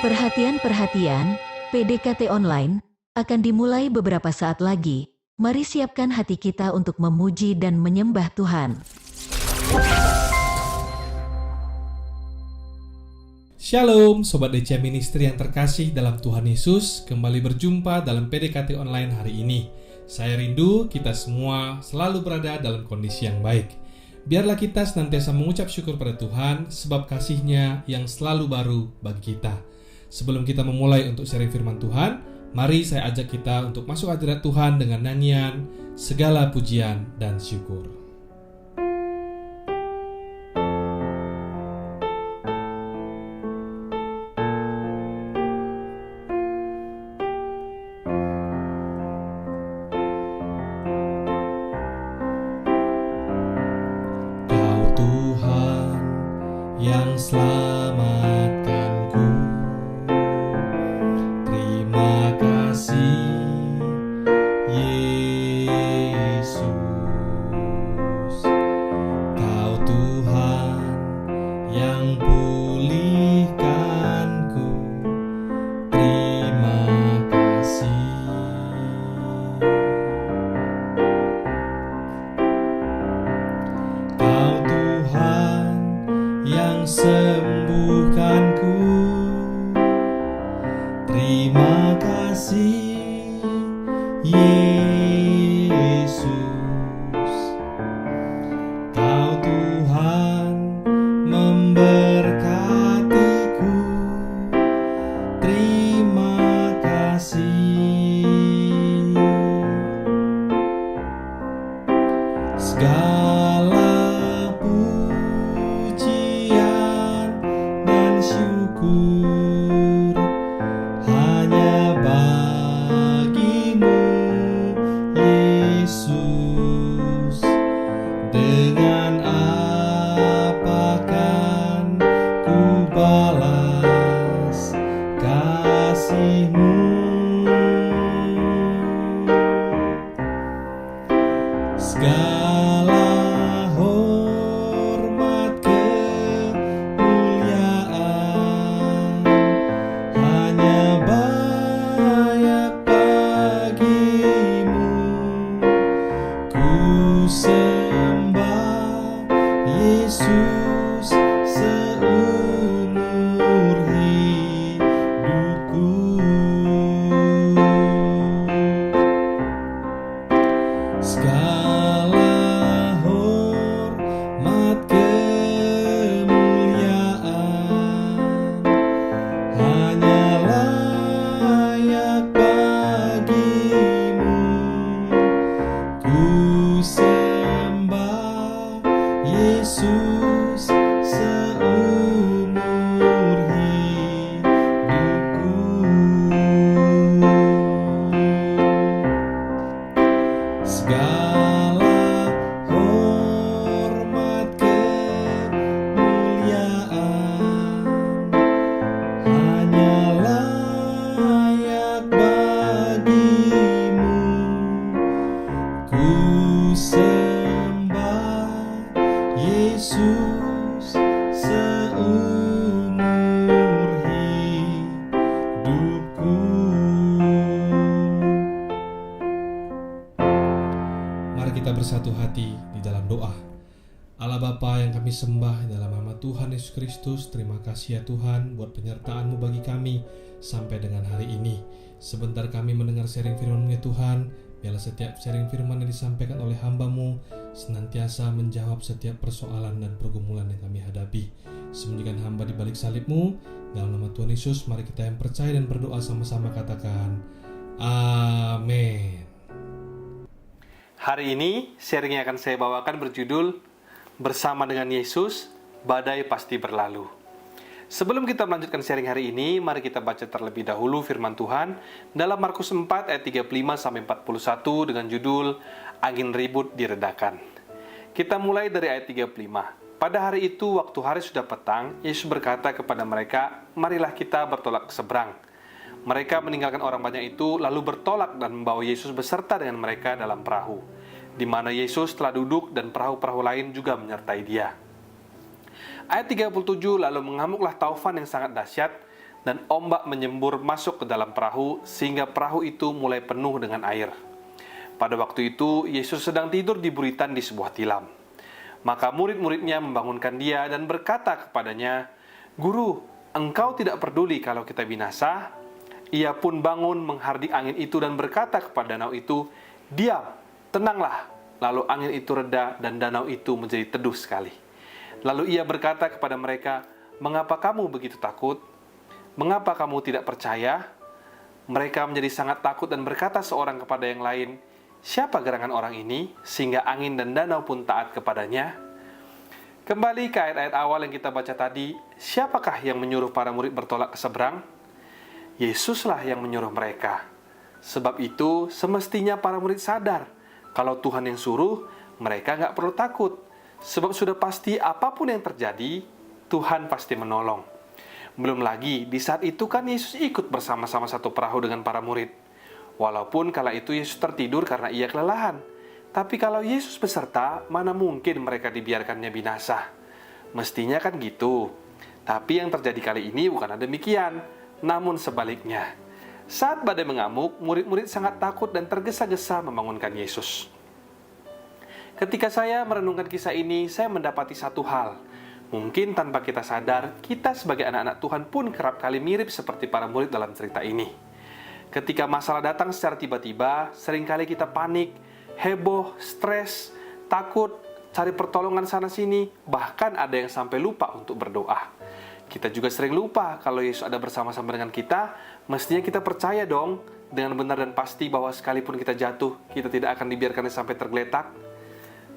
Perhatian, PDKT online akan dimulai beberapa saat lagi. Mari siapkan hati kita untuk memuji dan menyembah Tuhan. Shalom Sobat DC Ministry yang terkasih dalam Tuhan Yesus. Kembali berjumpa dalam PDKT online hari ini. Saya rindu kita semua selalu berada dalam kondisi yang baik. Biarlah kita senantiasa mengucap syukur pada Tuhan sebab kasih-Nya yang selalu baru bagi kita. Sebelum kita memulai untuk sharing firman Tuhan, mari saya ajak kita untuk masuk hadirat Tuhan dengan nyanyian Segala Pujian dan Syukur. Kau Tuhan yang selamatkanku, terima kasih Yesus. Kau Tuhan yang pulihkanku, terima kasih. Kau Tuhan yang sembuhkanku, terima kasih Yesus. Kau Tuhan memberkatiku, terima kasih. Segala pujian dan syukur hanya bagimu Yesus. Dengan apa kan ku balas kasih-Mu? Segala hormat kemuliaan hanya layak bagimu. Ku sembah Yesus seumur hidupku. Segala hormat kemuliaan hanya layak bagimu. Ku sembah Yesus seumur hidupku. Segala hormat kemuliaan hanya layak bagimu. Ku sembah Yesus seumur hidupku. Mari kita bersatu hati di dalam doa. Allah Bapa yang kami sembah dalam nama Tuhan Yesus Kristus, terima kasih ya Tuhan buat penyertaan-Mu bagi kami sampai dengan hari ini. Sebentar kami mendengar sharing firman-Mu ya Tuhan, biarlah setiap sharing firman yang disampaikan oleh hamba-Mu senantiasa menjawab setiap persoalan dan pergumulan yang kami hadapi. Sembunyikan hamba di balik salib-Mu, dalam nama Tuhan Yesus mari kita yang percaya dan berdoa sama-sama katakan Amin. Hari ini sharing yang akan saya bawakan berjudul Bersama dengan Yesus, Badai Pasti Berlalu. Sebelum kita melanjutkan sharing hari ini, mari kita baca terlebih dahulu firman Tuhan dalam Markus 4 ayat 35-41 dengan judul Angin Ribut Diredakan. Kita mulai dari ayat 35. Pada hari itu, waktu hari sudah petang, Yesus berkata kepada mereka, "Marilah kita bertolak ke seberang." Mereka meninggalkan orang banyak itu, lalu bertolak dan membawa Yesus beserta dengan mereka dalam perahu, di mana Yesus telah duduk dan perahu-perahu lain juga menyertai Dia. Ayat 37, lalu mengamuklah taufan yang sangat dahsyat, dan ombak menyembur masuk ke dalam perahu sehingga perahu itu mulai penuh dengan air. Pada waktu itu, Yesus sedang tidur di buritan di sebuah tilam. Maka murid-muridnya membangunkan dia dan berkata kepadanya, "Guru, engkau tidak peduli kalau kita binasa?" Ia pun bangun menghardik angin itu dan berkata kepada danau itu, "Diam, tenanglah." Lalu angin itu reda dan danau itu menjadi teduh sekali. Lalu ia berkata kepada mereka, "Mengapa kamu begitu takut? Mengapa kamu tidak percaya?" Mereka menjadi sangat takut dan berkata seorang kepada yang lain, "Siapa gerangan orang ini, sehingga angin dan danau pun taat kepadanya?" Kembali ke ayat-ayat awal yang kita baca tadi, siapakah yang menyuruh para murid bertolak ke seberang? Yesuslah yang menyuruh mereka. Sebab itu, semestinya para murid sadar, kalau Tuhan yang suruh, mereka nggak perlu takut. Sebab sudah pasti apapun yang terjadi, Tuhan pasti menolong. Belum lagi, di saat itu kan Yesus ikut bersama-sama satu perahu dengan para murid. Walaupun kala itu Yesus tertidur karena ia kelelahan. Tapi kalau Yesus beserta, mana mungkin mereka dibiarkannya binasa? Mestinya kan gitu. Tapi yang terjadi kali ini bukan demikian, namun sebaliknya. Saat badai mengamuk, murid-murid sangat takut dan tergesa-gesa membangunkan Yesus. Ketika saya merenungkan kisah ini, saya mendapati satu hal. Mungkin tanpa kita sadar, kita sebagai anak-anak Tuhan pun kerap kali mirip seperti para murid dalam cerita ini. Ketika masalah datang secara tiba-tiba, seringkali kita panik, heboh, stres, takut, cari pertolongan sana-sini, bahkan ada yang sampai lupa untuk berdoa. Kita juga sering lupa kalau Yesus ada bersama-sama dengan kita, mestinya kita percaya dong dengan benar dan pasti bahwa sekalipun kita jatuh, kita tidak akan dibiarkan sampai tergeletak.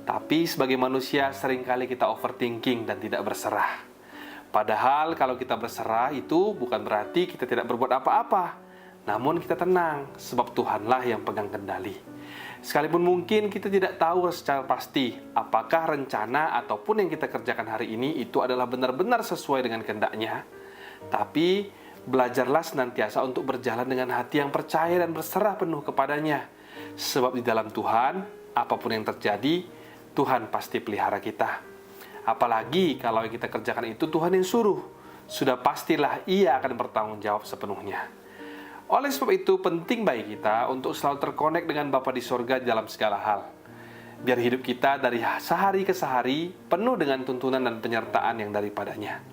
Tapi sebagai manusia seringkali kita overthinking dan tidak berserah. Padahal kalau kita berserah itu bukan berarti kita tidak berbuat apa-apa. Namun kita tenang sebab Tuhanlah yang pegang kendali. Sekalipun mungkin kita tidak tahu secara pasti apakah rencana ataupun yang kita kerjakan hari ini itu adalah benar-benar sesuai dengan kehendak-Nya. Tapi belajarlah senantiasa untuk berjalan dengan hati yang percaya dan berserah penuh kepadanya. Sebab di dalam Tuhan, apapun yang terjadi, Tuhan pasti pelihara kita. Apalagi kalau yang kita kerjakan itu Tuhan yang suruh, sudah pastilah Ia akan bertanggung jawab sepenuhnya. Oleh sebab itu penting bagi kita untuk selalu terkonek dengan Bapa di sorga dalam segala hal. Biar hidup kita dari sehari ke sehari penuh dengan tuntunan dan penyertaan yang daripadanya.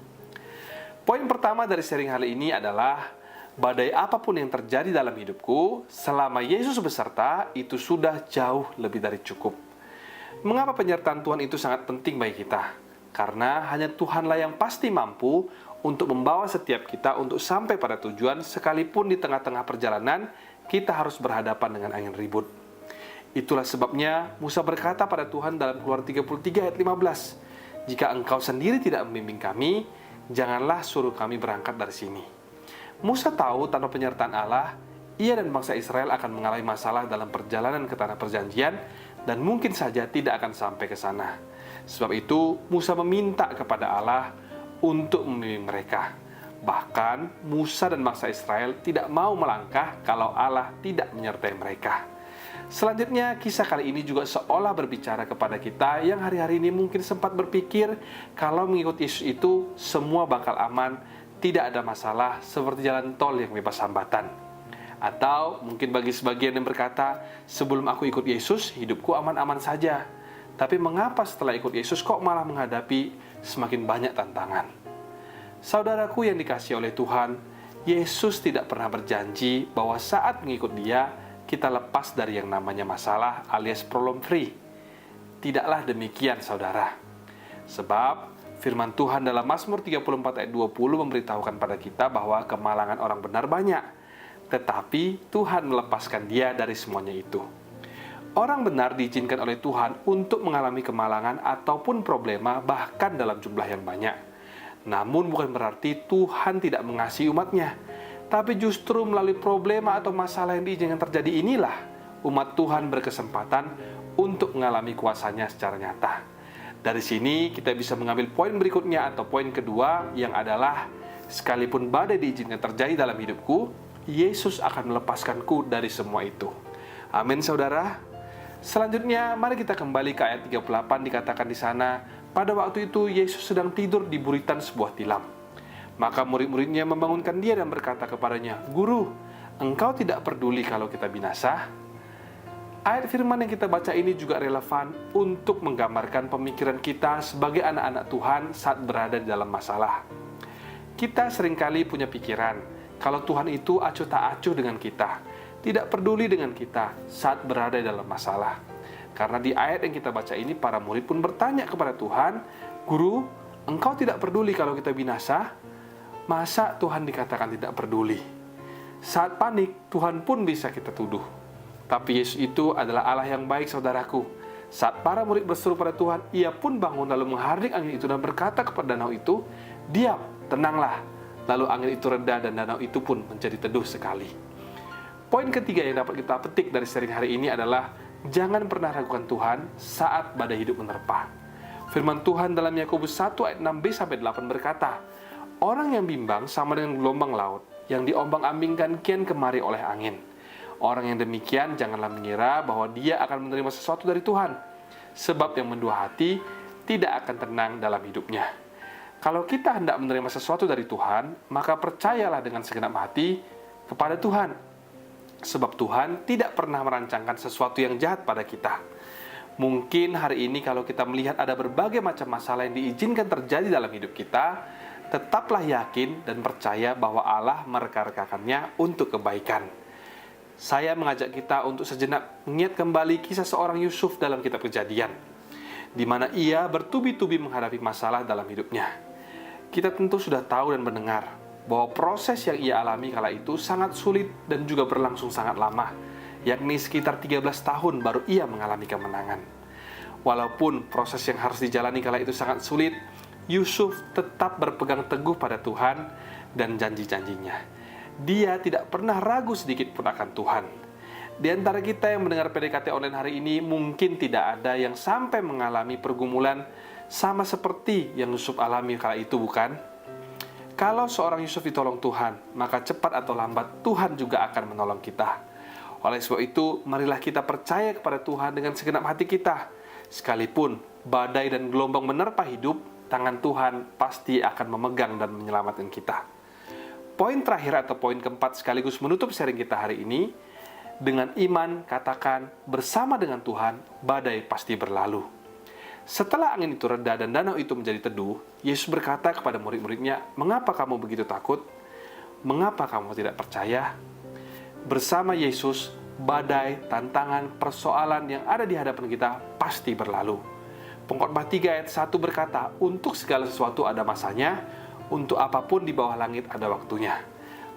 Poin pertama dari sharing hari ini adalah badai apapun yang terjadi dalam hidupku, selama Yesus beserta, itu sudah jauh lebih dari cukup. Mengapa penyertaan Tuhan itu sangat penting bagi kita? Karena hanya Tuhanlah yang pasti mampu untuk membawa setiap kita untuk sampai pada tujuan, sekalipun di tengah-tengah perjalanan kita harus berhadapan dengan angin ribut. Itulah sebabnya Musa berkata pada Tuhan dalam Keluaran 33 ayat 15, "Jika engkau sendiri tidak membimbing kami, janganlah suruh kami berangkat dari sini." Musa tahu tanpa penyertaan Allah, ia dan bangsa Israel akan mengalami masalah dalam perjalanan ke tanah perjanjian dan mungkin saja tidak akan sampai ke sana. Sebab itu Musa meminta kepada Allah untuk membimbing mereka. Bahkan Musa dan bangsa Israel tidak mau melangkah kalau Allah tidak menyertai mereka. Selanjutnya, kisah kali ini juga seolah berbicara kepada kita yang hari-hari ini mungkin sempat berpikir kalau mengikut Yesus itu semua bakal aman, tidak ada masalah seperti jalan tol yang bebas hambatan. Atau mungkin bagi sebagian yang berkata, sebelum aku ikut Yesus, hidupku aman-aman saja. Tapi mengapa setelah ikut Yesus kok malah menghadapi semakin banyak tantangan? Saudaraku yang dikasihi oleh Tuhan, Yesus tidak pernah berjanji bahwa saat mengikut Dia, kita lepas dari yang namanya masalah alias problem free. Tidaklah demikian, saudara. Sebab firman Tuhan dalam Mazmur 34 ayat 20 memberitahukan pada kita bahwa kemalangan orang benar banyak. Tetapi Tuhan melepaskan dia dari semuanya itu. Orang benar diizinkan oleh Tuhan untuk mengalami kemalangan ataupun problema bahkan dalam jumlah yang banyak. Namun bukan berarti Tuhan tidak mengasihi umatnya. Tapi justru melalui problema atau masalah yang diizinkan terjadi inilah umat Tuhan berkesempatan untuk mengalami kuasanya secara nyata. Dari sini kita bisa mengambil poin berikutnya atau poin kedua yang adalah sekalipun badai diizinkan terjadi dalam hidupku, Yesus akan melepaskanku dari semua itu. Amin, saudara. Selanjutnya, mari kita kembali ke ayat 38. Dikatakan di sana, pada waktu itu Yesus sedang tidur di buritan sebuah tilam. Maka murid-muridnya membangunkan dia dan berkata kepadanya, "Guru, engkau tidak peduli kalau kita binasa?" Ayat firman yang kita baca ini juga relevan untuk menggambarkan pemikiran kita sebagai anak-anak Tuhan saat berada di dalam masalah. Kita seringkali punya pikiran kalau Tuhan itu acuh tak acuh dengan kita, tidak peduli dengan kita saat berada di dalam masalah. Karena di ayat yang kita baca ini, para murid pun bertanya kepada Tuhan, "Guru, engkau tidak peduli kalau kita binasa?" Masa Tuhan dikatakan tidak peduli? Saat panik, Tuhan pun bisa kita tuduh. Tapi Yesus itu adalah Allah yang baik, saudaraku. Saat para murid berseru pada Tuhan, ia pun bangun lalu menghardik angin itu dan berkata kepada danau itu, "Diam, tenanglah." Lalu angin itu reda dan danau itu pun menjadi teduh sekali. Poin ketiga yang dapat kita petik dari sharing hari ini adalah jangan pernah ragukan Tuhan saat badai hidup menerpa. Firman Tuhan dalam Yakobus 1 ayat 6b-8 berkata, "Orang yang bimbang sama dengan gelombang laut yang diombang-ambingkan kian kemari oleh angin. Orang yang demikian janganlah mengira bahwa dia akan menerima sesuatu dari Tuhan, sebab yang mendua hati tidak akan tenang dalam hidupnya." Kalau kita hendak menerima sesuatu dari Tuhan, maka percayalah dengan segenap hati kepada Tuhan. Sebab Tuhan tidak pernah merancangkan sesuatu yang jahat pada kita. Mungkin hari ini kalau kita melihat ada berbagai macam masalah yang diizinkan terjadi dalam hidup kita, tetaplah yakin dan percaya bahwa Allah mereka-rekakannya untuk kebaikan. Saya mengajak kita untuk sejenak mengingat kembali kisah seorang Yusuf dalam kitab Kejadian, di mana ia bertubi-tubi menghadapi masalah dalam hidupnya. Kita tentu sudah tahu dan mendengar bahwa proses yang ia alami kala itu sangat sulit dan juga berlangsung sangat lama, yakni sekitar 13 tahun baru ia mengalami kemenangan. Walaupun proses yang harus dijalani kala itu sangat sulit, Yusuf tetap berpegang teguh pada Tuhan dan janji-janjinya. Dia tidak pernah ragu sedikit pun akan Tuhan. Di antara kita yang mendengar PDKT online hari ini, mungkin tidak ada yang sampai mengalami pergumulan sama seperti yang Yusuf alami kala itu, bukan? Kalau seorang Yusuf ditolong Tuhan, maka cepat atau lambat Tuhan juga akan menolong kita. Oleh sebab itu, marilah kita percaya kepada Tuhan dengan segenap hati kita. Sekalipun badai dan gelombang menerpa hidup, tangan Tuhan pasti akan memegang dan menyelamatkan kita. Poin terakhir atau poin keempat sekaligus menutup sharing kita hari ini, dengan iman katakan, bersama dengan Tuhan, badai pasti berlalu. Setelah angin itu reda dan danau itu menjadi teduh, Yesus berkata kepada murid-muridnya, "Mengapa kamu begitu takut? Mengapa kamu tidak percaya?" Bersama Yesus, badai, tantangan, persoalan yang ada di hadapan kita pasti berlalu. Pengkhotbah 3 ayat 1 berkata, "Untuk segala sesuatu ada masanya, untuk apapun di bawah langit ada waktunya."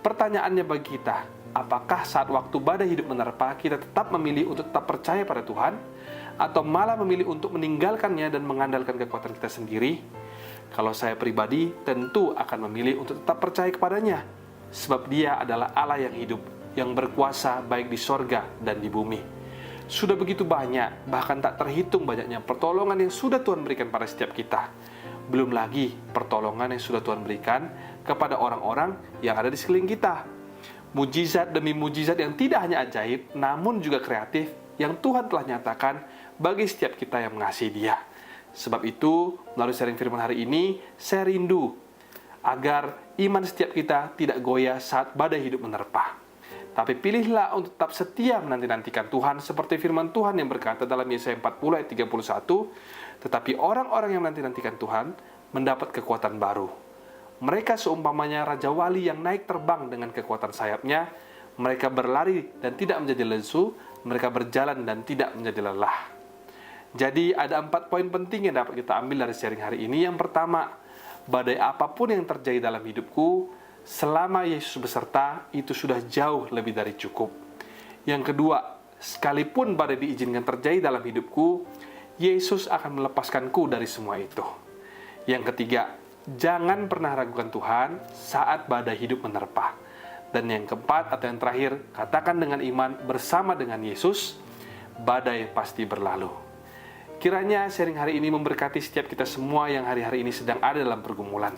Pertanyaannya bagi kita, apakah saat waktu badai hidup menerpa kita tetap memilih untuk tetap percaya pada Tuhan, atau malah memilih untuk meninggalkannya dan mengandalkan kekuatan kita sendiri? Kalau saya pribadi tentu akan memilih untuk tetap percaya kepadanya, sebab Dia adalah Allah yang hidup, yang berkuasa baik di sorga dan di bumi. Sudah begitu banyak, bahkan tak terhitung banyaknya pertolongan yang sudah Tuhan berikan pada setiap kita. Belum lagi pertolongan yang sudah Tuhan berikan kepada orang-orang yang ada di sekeliling kita. Mujizat demi mujizat yang tidak hanya ajaib, namun juga kreatif, yang Tuhan telah nyatakan bagi setiap kita yang mengasihi Dia. Sebab itu, melalui sharing firman hari ini, saya rindu agar iman setiap kita tidak goyah saat badai hidup menerpa. Tapi pilihlah untuk tetap setia menanti-nantikan Tuhan, seperti firman Tuhan yang berkata dalam Yesaya 40 ayat 31, "Tetapi orang-orang yang menanti-nantikan Tuhan mendapat kekuatan baru. Mereka seumpamanya Raja Wali yang naik terbang dengan kekuatan sayapnya. Mereka berlari dan tidak menjadi lesu, mereka berjalan dan tidak menjadi lelah." Jadi ada 4 poin penting yang dapat kita ambil dari sharing hari ini. Yang pertama, badai apapun yang terjadi dalam hidupku, selama Yesus beserta, itu sudah jauh lebih dari cukup. Yang kedua, sekalipun badai diizinkan terjadi dalam hidupku, Yesus akan melepaskanku dari semua itu. Yang ketiga, jangan pernah ragukan Tuhan saat badai hidup menerpa. Dan yang keempat atau yang terakhir, katakan dengan iman bersama dengan Yesus, badai pasti berlalu. Kiranya sharing hari ini memberkati setiap kita semua yang hari-hari ini sedang ada dalam pergumulan.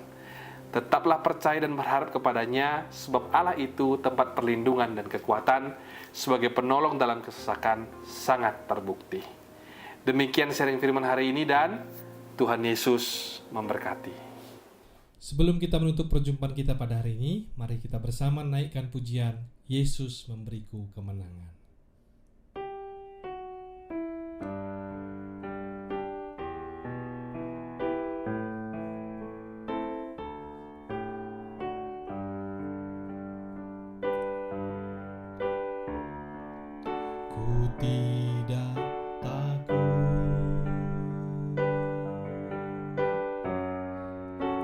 Tetaplah percaya dan berharap kepadanya, sebab Allah itu tempat perlindungan dan kekuatan, sebagai penolong dalam kesesakan sangat terbukti. Demikian sharing firman hari ini, dan Tuhan Yesus memberkati. Sebelum kita menutup perjumpaan kita pada hari ini, mari kita bersama naikkan pujian Yesus Memberiku Kemenangan. Ku tidak takut,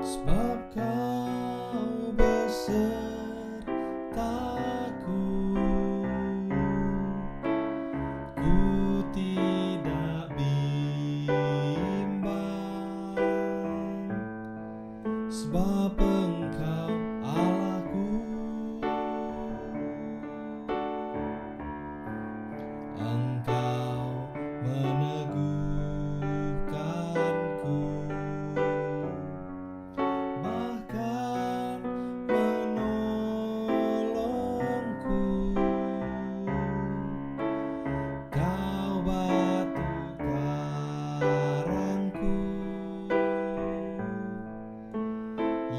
sebab Kau besertaku. Ku tidak bimbang, sebab Engkau Allahku. Engkau meneguhkanku, bahkan menolongku. Kau batu karangku,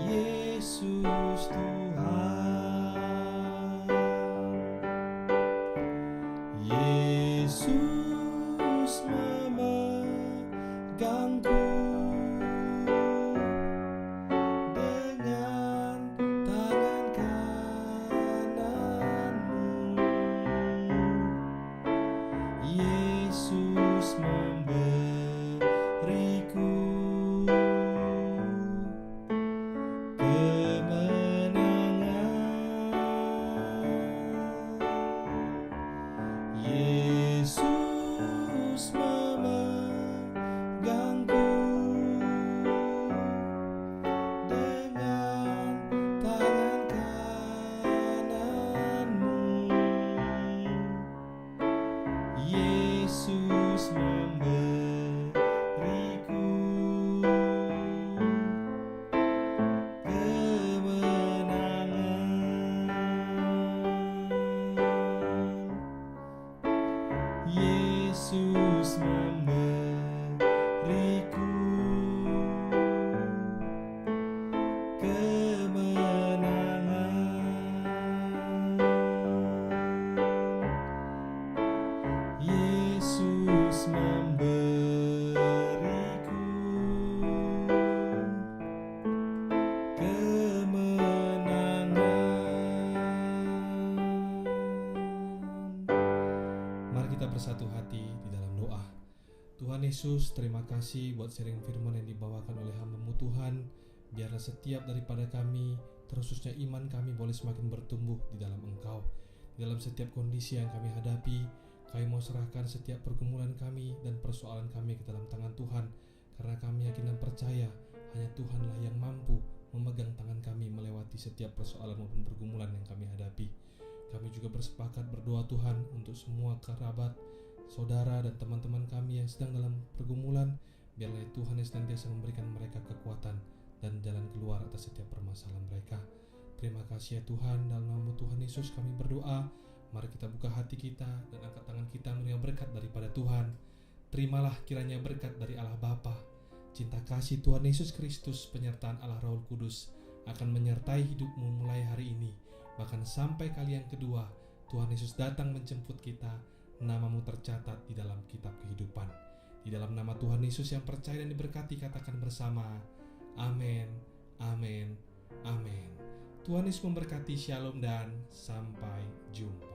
Yesus Tuhan. Yesus memegangku dengan tangan kananmu. Yesus memberiku kemenangan. Yesus memegangku dengan tangan kananmu. Yesus memberiku kemenangan. Yesus memberiku kemenangan. Yesus memberiku kemenangan. Mari kita bersatu hati di dalam doa. Tuhan Yesus, terima kasih buat sharing firman yang dibawakan oleh hamba-Mu Tuhan. Biarlah setiap daripada kami, terkhususnya iman kami, boleh semakin bertumbuh di dalam Engkau. Di dalam setiap kondisi yang kami hadapi, kami mau serahkan setiap pergumulan kami dan persoalan kami ke dalam tangan Tuhan. Karena kami yakin dan percaya, hanya Tuhanlah yang mampu memegang tangan kami melewati setiap persoalan maupun pergumulan yang kami hadapi. Kami juga bersepakat berdoa Tuhan untuk semua kerabat, saudara dan teman-teman kami yang sedang dalam pergumulan. Biarlah Tuhan yang senantiasa memberikan mereka kekuatan dan jalan keluar atas setiap permasalahan mereka. Terima kasih ya Tuhan, dalam nama Tuhan Yesus kami berdoa. Mari kita buka hati kita dan angkat tangan kita menerima berkat daripada Tuhan. Terimalah kiranya berkat dari Allah Bapa, cinta kasih Tuhan Yesus Kristus, penyertaan Allah Roh Kudus akan menyertai hidupmu mulai hari ini. Bahkan sampai kali yang kedua Tuhan Yesus datang menjemput kita, namamu tercatat di dalam kitab kehidupan. Di dalam nama Tuhan Yesus yang percaya dan diberkati, katakan bersama, amin, amin, amin. Tuhan Yesus memberkati, shalom dan sampai jumpa.